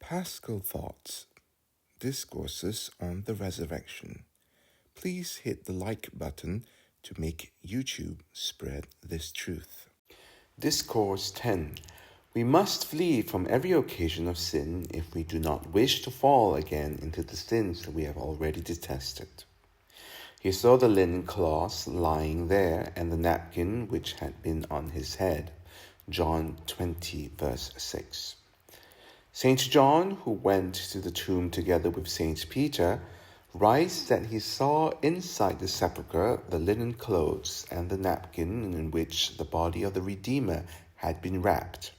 Paschal Thoughts, Discourses on the Resurrection. Please hit the like button to make YouTube spread this truth. Discourse 10. We must flee from every occasion of sin if we do not wish to fall again into the sins that we have already detested. He saw the linen cloth lying there and the napkin which had been on his head. John 20, verse 6. St. John, who went to the tomb together with St. Peter, writes that he saw inside the sepulchre the linen clothes and the napkin in which the body of the Redeemer had been wrapped.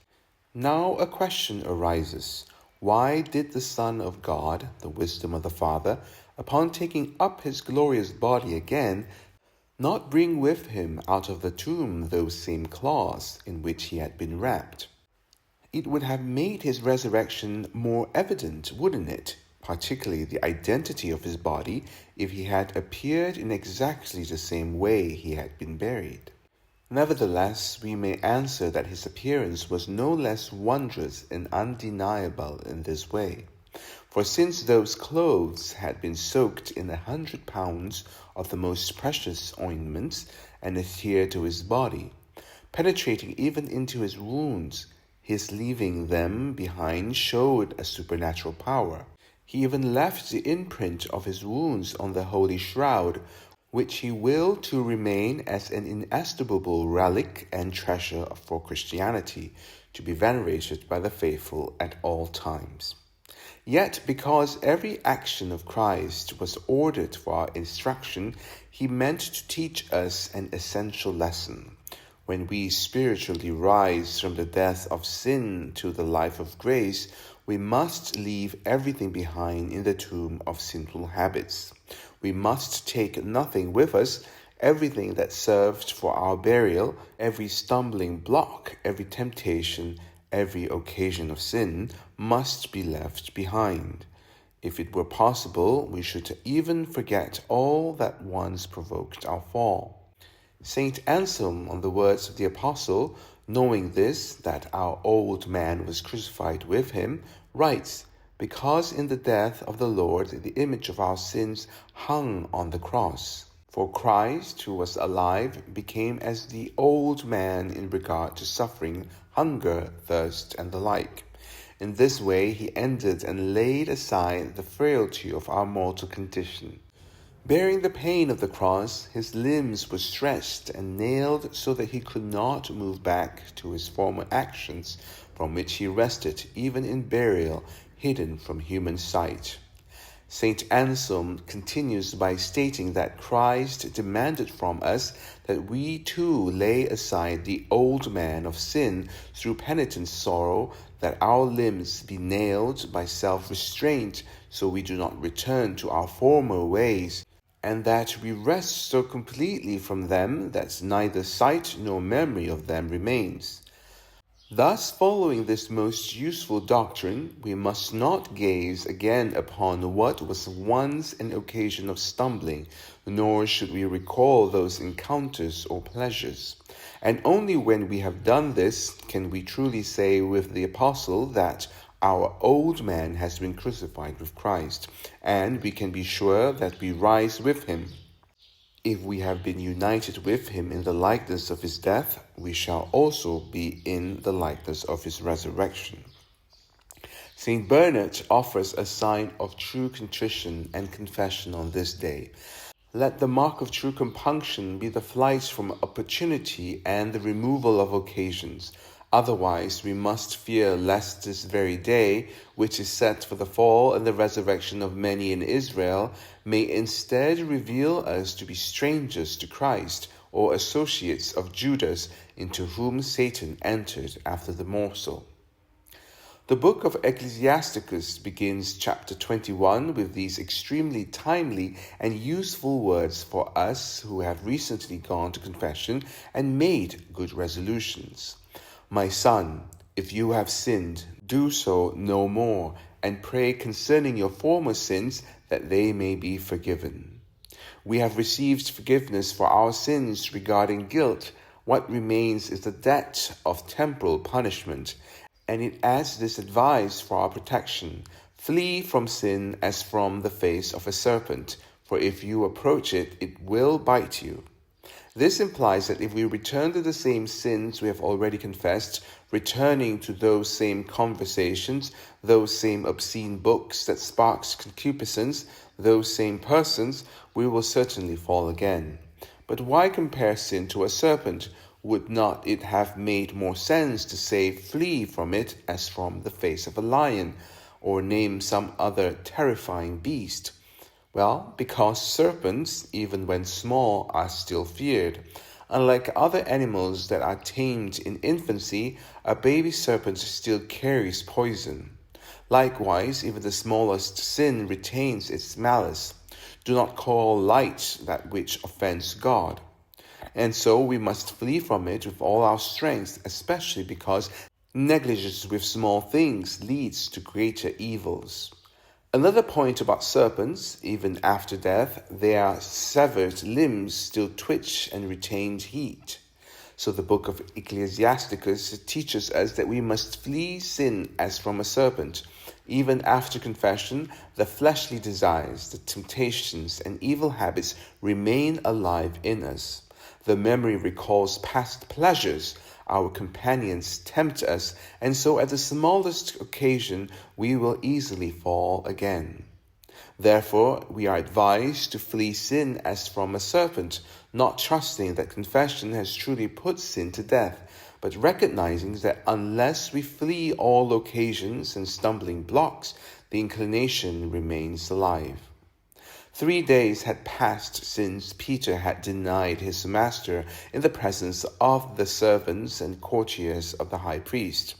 Now a question arises. Why did the Son of God, the wisdom of the Father, upon taking up his glorious body again, not bring with him out of the tomb those same cloths in which he had been wrapped? It would have made his resurrection more evident, wouldn't it? Particularly the identity of his body, if he had appeared in exactly the same way he had been buried. Nevertheless, we may answer that his appearance was no less wondrous and undeniable in this way. For since those clothes had been soaked in 100 pounds of the most precious ointments and adhered to his body, penetrating even into his wounds, his leaving them behind showed a supernatural power. He even left the imprint of his wounds on the holy shroud, which he willed to remain as an inestimable relic and treasure for Christianity, to be venerated by the faithful at all times. Yet, because every action of Christ was ordered for our instruction, he meant to teach us an essential lesson. When we spiritually rise from the death of sin to the life of grace, we must leave everything behind in the tomb of sinful habits. We must take nothing with us. Everything that served for our burial, every stumbling block, every temptation, every occasion of sin must be left behind. If it were possible, we should even forget all that once provoked our fall. St. Anselm, on the words of the Apostle, knowing this, that our old man was crucified with him, writes, "Because in the death of the Lord the image of our sins hung on the cross. For Christ, who was alive, became as the old man in regard to suffering, hunger, thirst, and the like. In this way he ended and laid aside the frailty of our mortal condition. Bearing the pain of the cross, his limbs were stretched and nailed so that he could not move back to his former actions, from which he rested even in burial, hidden from human sight." St. Anselm continues by stating that Christ demanded from us that we too lay aside the old man of sin through penitent sorrow, that our limbs be nailed by self-restraint so we do not return to our former ways, and that we rest so completely from them that neither sight nor memory of them remains. Thus, following this most useful doctrine, we must not gaze again upon what was once an occasion of stumbling, nor should we recall those encounters or pleasures. And only when we have done this can we truly say with the Apostle that our old man has been crucified with Christ, and we can be sure that we rise with him. If we have been united with him in the likeness of his death, we shall also be in the likeness of his resurrection. St. Bernard offers a sign of true contrition and confession on this day. Let the mark of true compunction be the flight from opportunity and the removal of occasions. Otherwise, we must fear lest this very day, which is set for the fall and the resurrection of many in Israel, may instead reveal us to be strangers to Christ, or associates of Judas, into whom Satan entered after the morsel. The book of Ecclesiasticus begins chapter 21 with these extremely timely and useful words for us who have recently gone to confession and made good resolutions. "My son, if you have sinned, do so no more, and pray concerning your former sins that they may be forgiven." We have received forgiveness for our sins regarding guilt. What remains is the debt of temporal punishment, and it adds this advice for our protection: flee from sin as from the face of a serpent, for if you approach it, it will bite you. This implies that if we return to the same sins we have already confessed, returning to those same conversations, those same obscene books that sparks concupiscence, those same persons, we will certainly fall again. But why compare sin to a serpent? Would not it have made more sense to say flee from it as from the face of a lion, or name some other terrifying beast? Well, because serpents, even when small, are still feared. Unlike other animals that are tamed in infancy, a baby serpent still carries poison. Likewise, even the smallest sin retains its malice. Do not call light that which offends God. And so we must flee from it with all our strength, especially because negligence with small things leads to greater evils. Another point about serpents: even after death, their severed limbs still twitch and retain heat. So the book of Ecclesiasticus teaches us that we must flee sin as from a serpent. Even after confession, the fleshly desires, the temptations, and evil habits remain alive in us. The memory recalls past pleasures. Our companions tempt us, and so at the smallest occasion we will easily fall again. Therefore, we are advised to flee sin as from a serpent, not trusting that confession has truly put sin to death, but recognizing that unless we flee all occasions and stumbling blocks, the inclination remains alive. 3 days had passed since Peter had denied his master in the presence of the servants and courtiers of the high priest.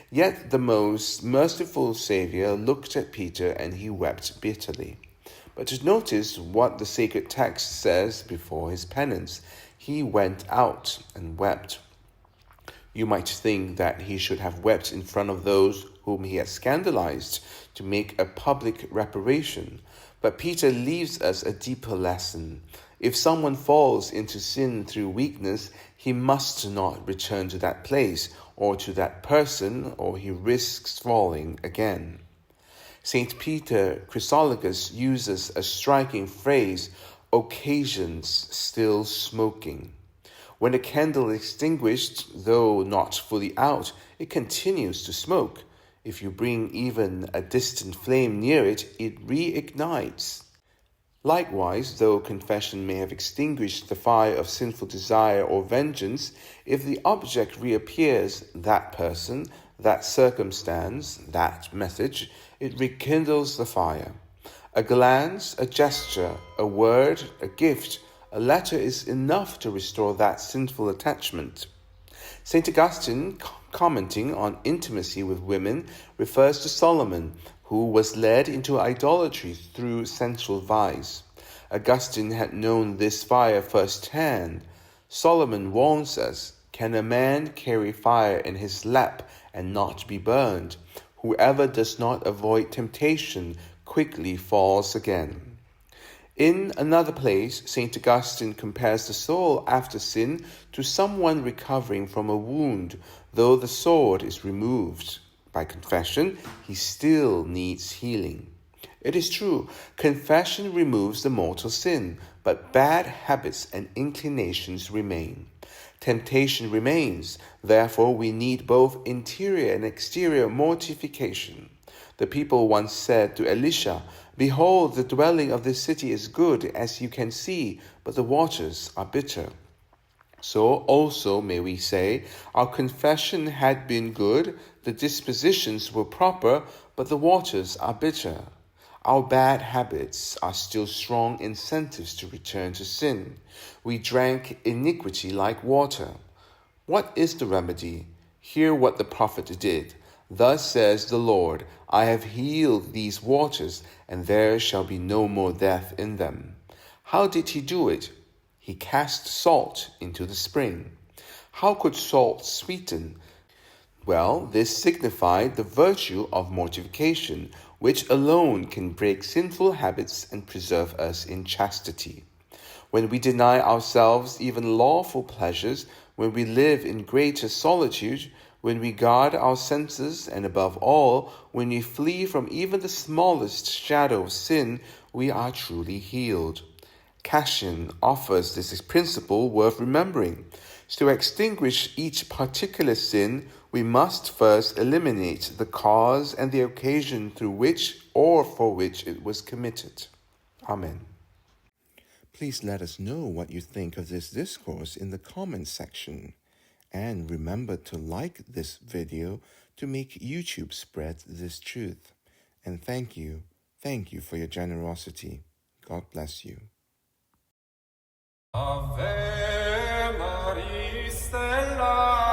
Yet the most merciful Saviour looked at Peter and he wept bitterly. But notice what the sacred text says before his penance. He went out and wept. You might think that he should have wept in front of those whom he had scandalized to make a public reparation. But Peter leaves us a deeper lesson. If someone falls into sin through weakness, he must not return to that place or to that person, or he risks falling again. St. Peter Chrysologus uses a striking phrase: occasions still smoking. When a candle is extinguished, though not fully out, it continues to smoke. If you bring even a distant flame near it, it reignites. Likewise, though confession may have extinguished the fire of sinful desire or vengeance, if the object reappears, that person, that circumstance, that message, it rekindles the fire. A glance, a gesture, a word, a gift, a letter is enough to restore that sinful attachment. St. Augustine, commenting on intimacy with women, refers to Solomon, who was led into idolatry through sensual vice. Augustine had known this fire firsthand. Solomon warns us, "Can a man carry fire in his lap and not be burned? Whoever does not avoid temptation quickly falls again." In another place, St. Augustine compares the soul after sin to someone recovering from a wound, though the sword is removed. By confession, he still needs healing. It is true, confession removes the mortal sin, but bad habits and inclinations remain. Temptation remains, therefore we need both interior and exterior mortification. The people once said to Elisha, "Behold, the dwelling of this city is good, as you can see, but the waters are bitter." So also may we say, our confession had been good, the dispositions were proper, but the waters are bitter. Our bad habits are still strong incentives to return to sin. We drank iniquity like water. What is the remedy? Hear what the prophet did. "Thus says the Lord, I have healed these waters, and there shall be no more death in them." How did he do it? He cast salt into the spring. How could salt sweeten? Well, this signified the virtue of mortification, which alone can break sinful habits and preserve us in chastity. When we deny ourselves even lawful pleasures, when we live in greater solitude, When we guard our senses, and above all, when we flee from even the smallest shadow of sin, we are truly healed. Cassian offers this principle worth remembering. To extinguish each particular sin, we must first eliminate the cause and the occasion through which or for which it was committed. Amen. Please let us know what you think of this discourse in the comments section. And remember to like this video to make YouTube spread this truth. And thank you for your generosity. God bless you. Ave Maria Stella